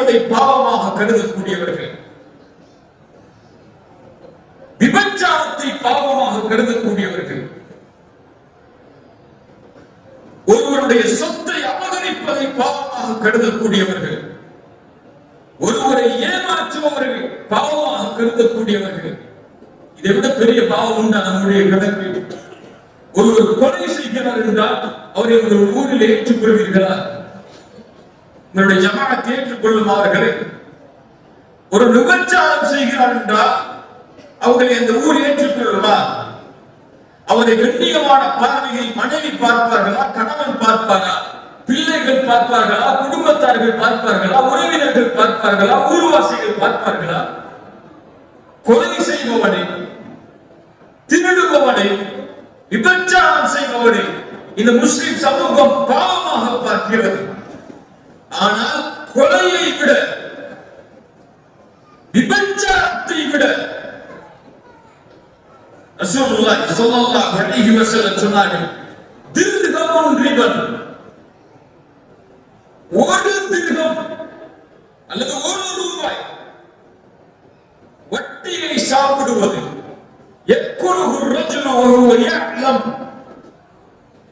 அபகரிப்பதை பாவமாக கருதக்கூடியவர்கள், விபச்சாரத்தை பாவமாக கருதக்கூடியவர்கள், ஒருவருடைய சொத்தை அபகரிப்பதை பாவமாக கருதக்கூடியவர்கள், ஒருவரை ஏமாற்றுபவர்கள் பாவமாக கருதக்கூடியவர்கள். இதை விட பெரிய பாவம் உண்டா நம்முடைய கணக்கு? ஒருவர் கொலை செய்கிறார் என்றால் அவரை உங்கள் ஊரில் ஏற்றுக்கொள்வீர்களா? உங்களுடைய ஜமாஅத் ஏற்றுக்கொள்ளுமாறு. ஒரு விபச்சாரம் செய்கிறார் என்றால் அவர்களை அந்த ஊர் ஏற்றுக்கொள்ளுமா? அவரை கண்ணியமான பார்வையில் மனைவி பார்ப்பார்களா, கணவன் பார்ப்பாரா, பிள்ளைகள் பார்ப்பார்களா, குடும்பத்தார்கள் பார்ப்பார்களா, உறவினர்கள் பார்ப்பார்களா, ஊர்வாசிகள் பார்ப்பார்களா? கொலை செய்பவனை, திருடுபவனை, விபச்சாரம் செய்பவனை இந்த முஸ்லிம் சமூகம் பாவமாக பார்க்கிறது. ஆனால் கொலையை விட, விபச்சாரத்தை விட ரசூலுல்லாஹி ஸல்லல்லாஹு அலைஹி வஸல்லம் சொன்னார்கள், திர்ஹமுன் ரிபன், ஒரு திர்ஹம் அல்லது ஒரு ரூபாய் வட்டியை சாப்பிடுவது, யக்குலுஹு ரஜுலு வஹுவ யஅலம்.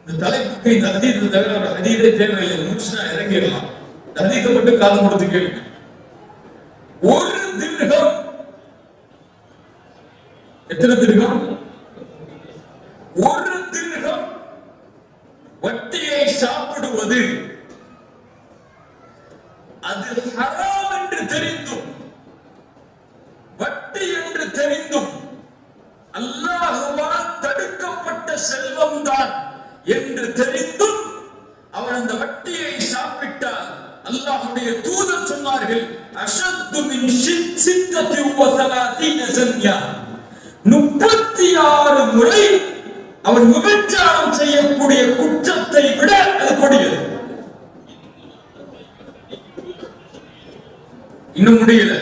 இந்த தலைப்புக்கு இந்த ஹதீஸ் தவிர ஒரு ஹதீஸே தேவையில்லை, முஸ்னா இறங்கிடலாம். ஹதீஸை மட்டும் காது கொடுத்து கேளுங்க. ஒரு திர்ஹம், எத்தனை திர்ஹம்? ஒரு திர்ஹம் வட்டியை சாப்பிடுவது, அது ஹராம் என்று தெரிந்தும், வட்டி என்று தெரிந்தும், அல்லாஹ்வால் தடுக்கப்பட்ட செல்வம் தான் என்று தெரிந்தும் அவன் அந்த வட்டியை சாப்பிட்டால் அல்லாஹ்வுடைய தூதர் சொன்னார்கள், அஷத்து மின் சித்தத்தி வ ஸலாதீன ஸன்யா, 36 முறை அவன் விபச்சாரம் செய்யக்கூடிய குற்றத்தை விட அது கொடியது. இன்னும் முடியல.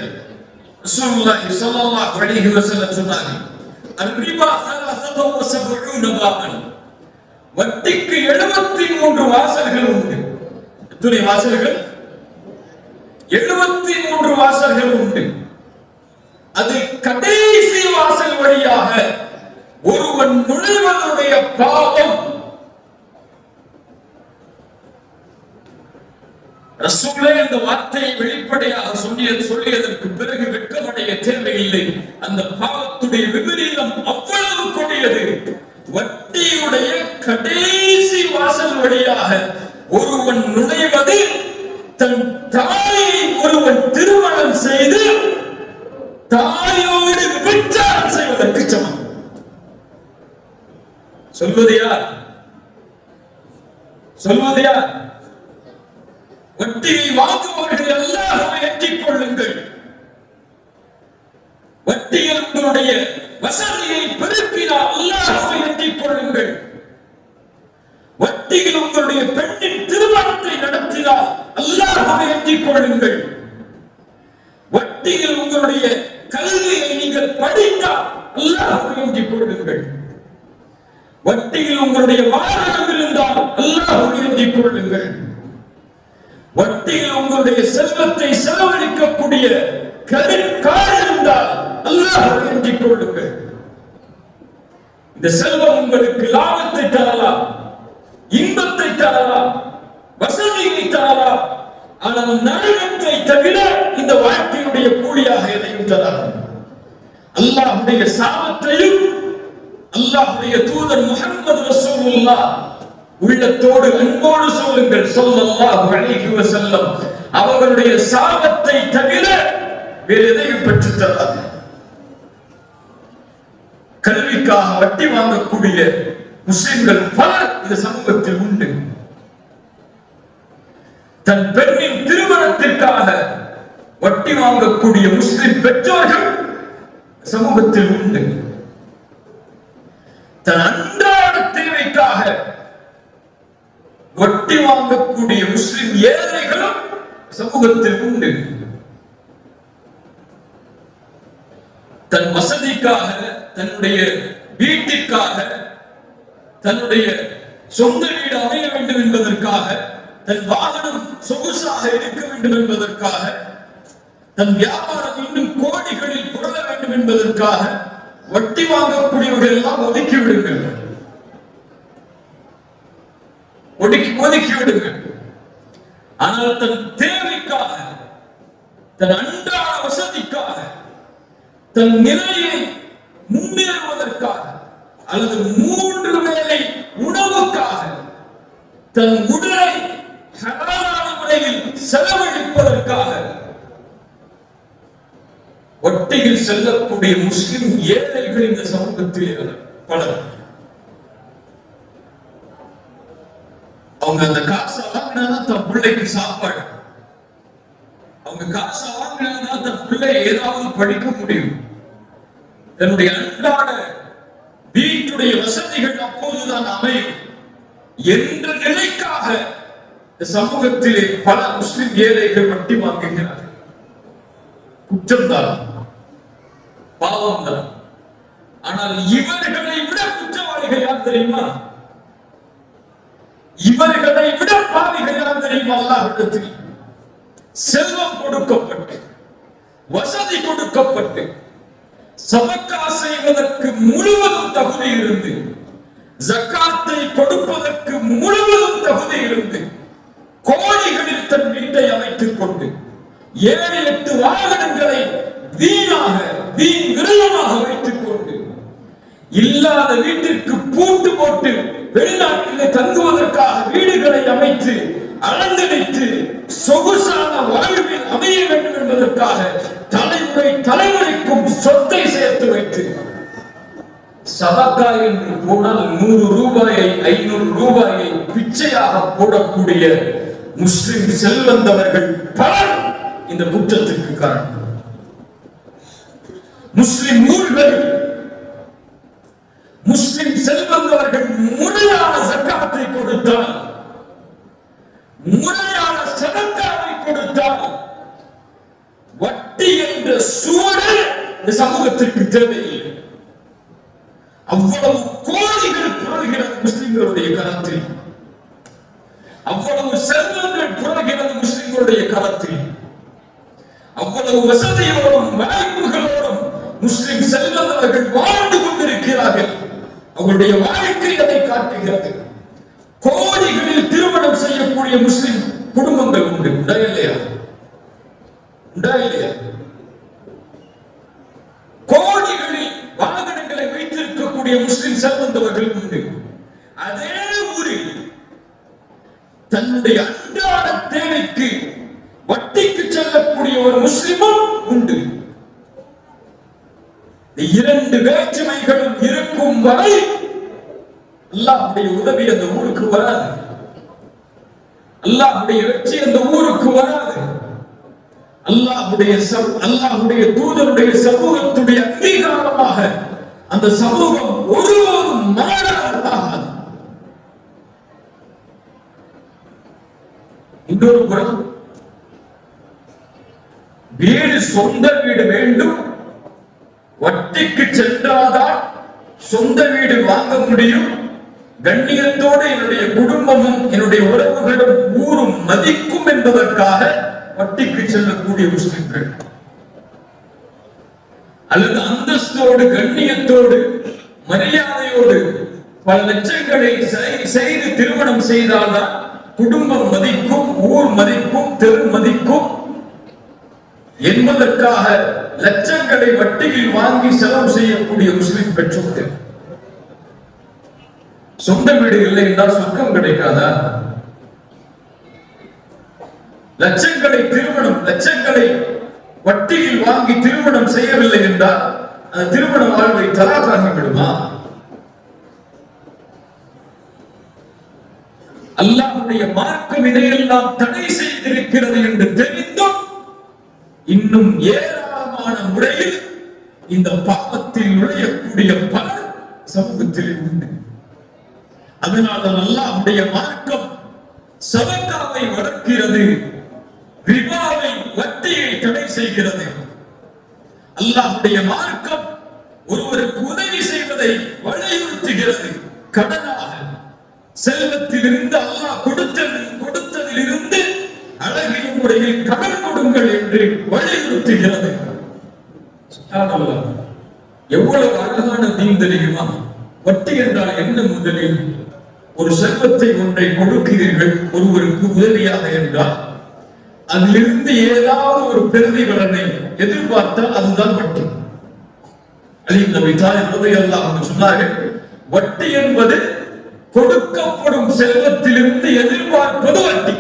ரசூலுல்லாஹி ஸல்லல்லாஹு அலைஹி வஸல்லம் சொன்னார்கள், அர்-ரிபா 73 பாபன், வட்டிக்கு 73 வாசல்கள் உண்டு. எத்தனை வாசல்கள்? 73 வாசல்கள் உண்டு. அது கடைசி வாசல் வழியாக ஒருவன் நுழைவதுடைய பாவம். ரசூலே இந்த வார்த்தையை வெளிப்படையாக சொல்லியதற்கு பிறகு வெட்கமடைய தேவையில்லை. அந்த பாவத்துடைய விபரீதம் அவ்வளவு கொடியது. வட்டியுடைய கடைசி வாசல் வழியாக ஒருவன் நுழைவது தன் தாயை ஒருவன் திருமணம் செய்து தாயோடு விபச்சாரம் செய்வதற்கு சமம். சொல்வது யார்? சொல்வது யார்? வட்டியை வாங்குபவர்கள் எல்லாரும் ஏற்றிக் கொள்ளுங்கள். வட்டியில் உங்களுடைய வசதியை பெருக்கினால் எல்லாரும் ஏற்றிக் கொள்ளுங்கள். வட்டியில் உங்களுடைய பெண்ணின் திருமணத்தை நடத்தினால் எல்லாரும் ஏற்றிக் கொள்ளுங்கள். வட்டியில் உங்களுடைய கல்வியை நீங்கள் படித்தால் எல்லாரும் ஏற்றிக் கொள்ளுங்கள். வட்டியில் உங்களுடைய வாகனம் இருந்தால் எல்லாரும் ஏற்றிக் கொள்ளுங்கள். வட்டியில் உங்களுடைய செல்வத்தை செலவழிக்கக்கூடிய கார் இருந்தால் அல்லாஹ்வை ஏற்றிக் கொள்ளுங்கள். இந்த செல்வம் உங்களுக்கு லாபத்தை தரலாம், இன்பத்தை தரலாம், வசதியை தரலாம். ஆனால் நரகத்தை தவிர இந்த வாழ்க்கையுடைய கூலியாக எதையும் தரலாம். அல்லாஹ்வுடைய சாபத்தையும் அல்லாஹ்வுடைய தூதர் முஹம்மது ரசூலுல்லாஹ் உள்ளத்தோடு அன்போடு சொல்லுங்கள் ஸல்லல்லாஹு அலைஹி வஸல்லம், அவர்களுடைய சாபத்தை தவிர வேறு எதையும் பெற்றுத் தராது. கல்விக்காக வட்டி வாங்கக்கூடிய முஸ்லிம்கள் பலர் இந்த சமூகத்தில் உண்டு. தன் பெண்ணின் திருமணத்திற்காக வட்டி வாங்கக்கூடிய முஸ்லிம் பெற்றோர்கள் சமூகத்தில் உண்டு. தன் அன்றாட தேவைக்காக வட்டி வாங்கக்கூடிய முஸ்லிம் ஏழைகளும் சமூகத்தில் உண்டு. தன் வசதிக்காக, தன்னுடைய வீட்டிற்காக, தன்னுடைய சொந்த வீடு அமைய வேண்டும் என்பதற்காக, தன் வாகனம் சொகுசாக இருக்க வேண்டும் என்பதற்காக தன் வியாபாரம் இன்னும் கோடிகளில் புரள வேண்டும் என்பதற்காக வட்டி வாங்கக்கூடியவர்கள் எல்லாம் ஒதுக்கி விடுங்கள், ஒதுக்கி விடுங்கள். ஆனால் தன் தேவைக்காக, தன் அன்றாட வசதிக்காக, தன் நிலையை முன்னேறுவதற்காக அல்லது 3 வேளை உணவுக்காக தன் உடலை ஹலாலான முறையில் செலவழிப்பதற்காக வட்டியில் செல்லக்கூடிய முஸ்லிம் ஏழைகள் இந்த சமூகத்தில் பலர். அவங்க அந்த காசை வாங்கினாதான் தன் பிள்ளைக்கு சாப்பாடு, அவங்க காசை வாங்கினாதான் தன் பிள்ளை ஏதாவது படிக்க முடியும். தன்னுடைய அன்றாட வீட்டுடைய வசதிகள் அப்போதுதான் அமையும் என்ற நிலைக்காக இந்த சமூகத்திலே பல முஸ்லிம் ஏழைகள் வட்டி வாங்குகிறார்கள். குற்றம்தான், பாவம் தான். ஆனால் இவர்களை விட குற்றவாளிகள் யார் தெரியுமா? இவர்களை விட பாவிகள் யார் தெரியுமா? அல்லாஹ்விடத்தில் செல்வம் கொடுக்கப்பட்டு, வசதி கொடுக்கப்பட்டு, சதக்கா செய்வதற்கு முழுவதும் தகுதி இருந்து, ஜக்காத்தை கொடுப்பதற்கு முழுவதும் தகுதி இருந்து, கோடிகளில் தன் வீட்டை அமைத்துக் கொண்டு 7-8 வாகனங்களை வீண் விரயமாக வைத்துக் கொண்டு, இல்லாத வீட்டிற்கு பூட்டு போட்டு வெளிநாட்டிலே தங்குவதற்காக வீடுகளை அமைத்து அலங்கரித்து சொகுசான வாழ்வில் அமைய வேண்டும் என்பதற்காக தலைமுறைக்கும் சொத்தை சேர்த்து வைத்து சதக்கா என்று போனால் 100 ரூபாயை 500 ரூபாயை பிச்சையாக போடக்கூடிய முஸ்லிம் செல்வந்தவர்கள் பலர் இந்த குற்றத்திற்கு காரணம். முஸ்லிம் ஊர்களில் முஸ்லிம் செல்வந்தவர்கள் முறையான ஜக்காத்தை கொடுத்தால், முறையான சதக்காவை கொடுத்தால், வட்டி என்ற சூழல் இந்த சமூகத்திற்கு தேவையில்லை. அவ்வளவு கோடிகள் புரள்கிறது முஸ்லிம்களுடைய கரத்தில், அவ்வளவு செல்வங்கள் புரள்கிறது முஸ்லிம்களுடைய கரத்தில், அவ்வளவு வசதியோடும் வாய்ப்புகளோடும் முஸ்லிம் செல்வந்தவர்கள் வாழ்ந்து கொண்டிருக்கிறார்கள். அவருடைய வாழ்க்கை அதை காட்டுகிறது. கோடிகளில் திருமணம் செய்யக்கூடிய முஸ்லிம் குடும்பங்கள் உண்டு, உண்டா இல்லையா? கோடிகளில் வாகனங்களை வைத்திருக்கக்கூடிய முஸ்லிம் செல்வந்தவர்கள் உண்டு. அதே ஊரில் தன்னுடைய அன்றாட தேவைக்கு வட்டிக்கு செல்லக்கூடிய ஒரு முஸ்லிமும் உண்டு. 2 வேற்றுமைகளும் இருக்கும் வரை அல்லாஹ்வுடைய உதவி அந்த ஊருக்கு வராது, அல்லாஹ்வுடைய வெற்றி அந்த ஊருக்கு வராது. அல்லாஹ்வுடைய தூதருடைய சமூகத்துடைய அங்கீகாரமாக அந்த சமூகம் ஒருவரும் மாறாது. இன்னொரு புறம் வீடு, சொந்த வீடு வேண்டும், வட்டிக்கு சென்றால்தான் சொந்த வீடு வாங்க முடியும், கண்ணியத்தோடு என்னுடைய குடும்பமும் என்னுடைய உறவுகளும் ஊரும் மதிக்கும் என்பதற்காக வட்டிக்கு செல்லக்கூடிய முஸ்லிம்கள், அல்லது அந்தஸ்தோடு கண்ணியத்தோடு மரியாதையோடு பல லட்சங்களை செய்து திருமணம் செய்தால்தான் குடும்பம் மதிக்கும், ஊர் மதிக்கும், தெரு மதிக்கும் என்பதற்காக லட்சங்களை வட்டியில் வாங்கி செலவு செய்யக்கூடிய முஸ்லிம் பெற்றோர்கள். சொந்த வீடு இல்லை என்றால் சொர்க்கம் கிடைக்காதா? லட்சங்களை வட்டியில் வாங்கி திருமணம் செய்யவில்லை என்றால் அந்த திருமண வாழ்வை தலாக்காக விடுமா? அல்லாஹ்வுடைய மார்க்கம் இதையெல்லாம் தடை செய்திருக்கிறது என்று தெரிந்தும் இன்னும் ஏராளமான முறையில் இந்த பாவத்தில் நுழையக்கூடிய பலர் சமூகத்தில் உண்டு. அதனால் அல்லாஹ்வுடைய மார்க்கம் சதக்காவை வளர்க்கிறது, ரிபாவை, வட்டியை தடை செய்கிறது. அல்லாஹ்வுடைய மார்க்கம் ஒருவருக்கு உதவி செய்வதை வலியுறுத்துகிறது. கடனாக, செல்வத்திலிருந்து, அல்லாஹ் கொடுத்ததிலிருந்து அழகிய முறையில் கடன் கொடுங்கள் என்று வலியுறுத்துகிறது. எவ்வளவு அழகான தீன் தெரியுமா? வட்டி என்றால் என்ன? முதலில் ஒரு செல்வத்தை ஒன்றை கொடுக்கிறீர்கள் ஒருவருக்கு உதவியாக என்றால் அதிலிருந்து ஏதாவது ஒரு பிரதிபலனை எதிர்பார்த்தால் அதுதான் வட்டி. அலி நபி தாலிப் ரலியல்லாஹு அன்ஹு சொன்னார்கள், வட்டி என்பது கொடுக்கப்படும் செல்வத்திலிருந்து எதிர்பார்ப்பது வட்டி.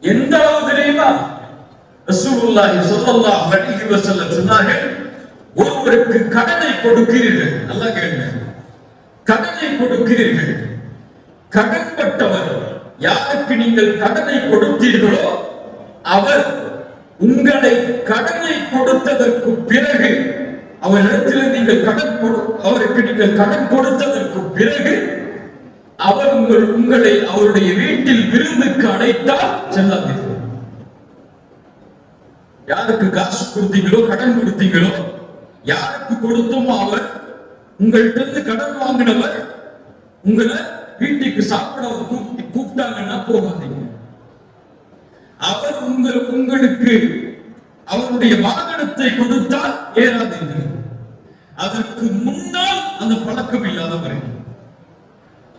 எந்த அளவு தெரியுமா? ரசூலுல்லாஹி ஸல்லல்லாஹு அலைஹி வஸல்லம் சொன்னார்கள், ஒருவருக்கு கடனை கொடுக்கிறீர்கள், நல்லா கேளுங்க, கடனை கொடுக்கிறீர்கள், கடன்பட்டவர் யாருக்கு நீங்கள் கடனை கொடுத்தீர்களோ அவர் உங்களை கடனை கொடுத்ததற்கு பிறகு அவரிடத்தில் நீங்கள் அவருக்கு நீங்கள் கடன் கொடுத்ததற்கு பிறகு அவர் உங்களை அவருடைய வீட்டில் விருந்துக்கு அழைத்தால் செல்லாதீர்கள். யாருக்கு காசு கொடுத்தீங்களோ கடன் கொடுத்தீங்களோ யாருக்கு கொடுத்தோமோ அவர் உங்கள்கிட்ட கடன் வாங்கினவர் உங்களை வீட்டுக்கு சாப்பிட கூப்பிட்டாங்கன்னா போகாதீங்க. அவர் உங்களுக்கு அவருடைய வாகனத்தை கொடுத்தால் ஏறாதீர்கள். அதற்கு முன்னால் அந்த பழக்கம் இல்லாதவரை,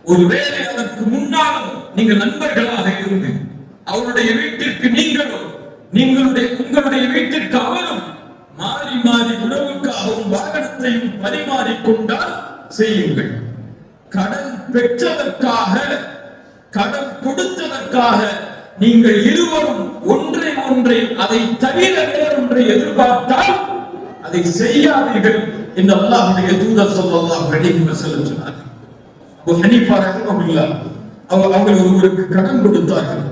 ஒருவேளை அதற்கு முன்னாலும் நீங்கள் நண்பர்களாக இருந்து அவருடைய வீட்டிற்கு உங்களுடைய வீட்டிற்கு அவரும் மாறி மாறி உணவுக்காகவும் வாகனத்தையும் பரிமாறிக்கொண்டால் செய்யுங்கள். கடன் பெற்றதற்காக கடன் கொடுத்ததற்காக நீங்கள் இருவரும் ஒன்றை அதை தவிர வேறொன்றை எதிர்பார்த்தால் அதை செய்யாதீர்கள் என்று அல்லாஹ்வுடைய தூதர் ஸல்லல்லாஹு அலைஹி வஸல்லம் சொன்னார்கள். அபூ ஹனீஃபா ரஹ்மத்துல்லாஹ் அவர்கள் ஒருவருக்கு கடன் கொடுத்தார்கள்.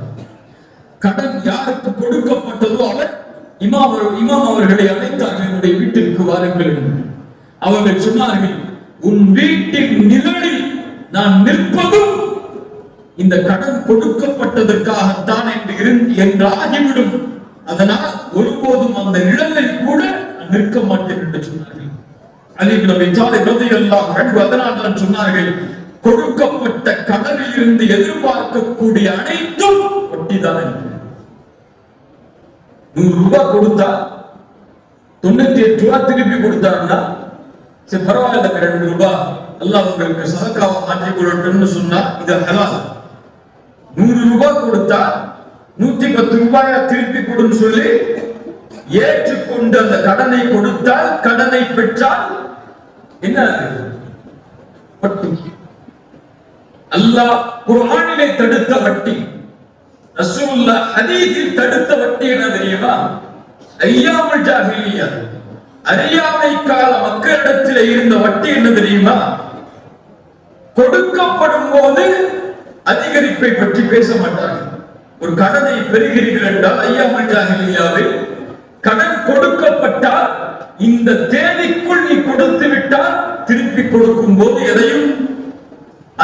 கடன் யாருக்கு கொடுக்கப்பட்டதோ அவர் இமாம் அவர்களை அழைத்தார்கள், என்னுடைய வீட்டிற்கு வாருங்கள். அவர்கள் சொன்னார்கள், உன் வீட்டின் நிழலில் நான் நிற்பதும் இந்த கடன் கொடுக்கப்பட்டதற்காகத்தான் என்று ஆகிவிடும். அதனால் ஒருபோதும் அந்த நிழலில் கூட நிற்க மாட்டேன் என்று சொன்னார்கள். அலி இப்னு அபீ தாலிப் ரலியல்லாஹு அன்ஹு அதனால் தான் சொன்னார்கள், கொடுக்கப்பட்ட கடனில் இருந்து எதிர்பார்க்கக்கூடிய அனைத்தும் வட்டிதான் என்று. 100 ரூபாய் கொடுத்தா 98 ரூபாய் திருப்பி கொடுத்தாருன்னா சரி பரவாயில்ல, 2 ரூபாய் அல்லாஹ் உங்களுக்கு சதக்காவை மாற்றி கொள்ளட்டும்னு சொன்னா இது ஹலால். 100 ரூபாய் கொடுத்தா 110 ரூபாயா திருப்பி கொடுன்னு சொல்லி ஏற்றுக்கொண்டு அந்த கடனை கொடுத்தால், கடனை பெற்றால் என்ன வட்டி? அல்லாஹ் குர்ஆனிலே தடுத்த வட்டி, ரசூலுல்லாஹ் ஹதீஸில் தடுத்த வட்டி என்ன தெரியுமா? ஐயாமுல் ஜாஹிலிய்யா, அறியாமை கால மக்களிடத்தில் இருந்த வட்டி என்ன தெரியுமா? கொடுக்கப்படும் போது அதிகரிப்பை பற்றி பேச மாட்டார்கள். ஒரு கடனை பெறுகிறீர்கள் என்றால் ஐயாமுல் ஜாஹிலிய்யாவில் கடன் கொடுக்கப்பட்டால் இந்த தேதிக்குள் நீ கொடுத்து விட்டால் திருப்பி கொடுக்கும் போது எதையும்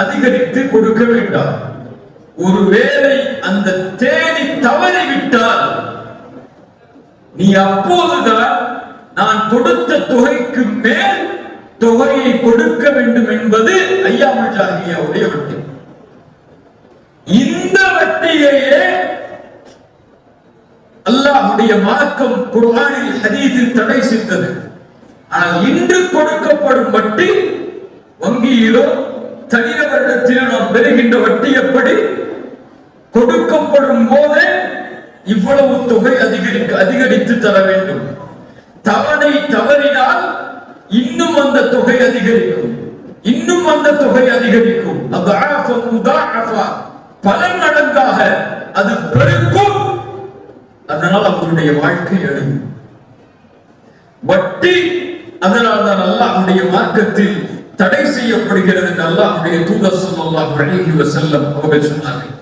அதிகரித்து கொடுக்க வேண்டாம். ஒருவேளை அந்த தேதி தவறிவிட்டால் நீ அப்போதுதான் நான் கொடுத்த தொகைக்கு மேல் தொகையை கொடுக்க வேண்டும் என்பது ஐயாமுல் ஜாஹிலிய்யாவுடைய வட்டி. இந்த வட்டியையே அல்லாஹ்வுடைய மார்க்கம் குர்ஆனில் ஹதீஸில் தடை செய்தது. ஆனால் இன்று கொடுக்கப்படும் வட்டி வங்கியிலோ தனிநபரிடத்திலோ நாம் பெறுகின்ற வட்டி எப்படி? கொடுக்கப்படும் போதே இவ்வளவு தொகை அதிகரித்து தர வேண்டும். தவணை தவறினால் இன்னும் அந்த தொகை அதிகரிக்கும், இன்னும் அந்த தொகை அதிகரிக்கும். பல மடங்காக அது பெருக்கும். அதனால் அவருடைய வாழ்க்கை அழியும். வட்டி அதனால் தான் அல்லாஹ்வுடைய மார்க்கத்தில் தடை செய்யப்படுகிறது என்று அல்லாஹ்வுடைய தூதர் ஸல்லல்லாஹு அலைஹி வஸல்லம் அவர்கள் சொன்னார்கள்.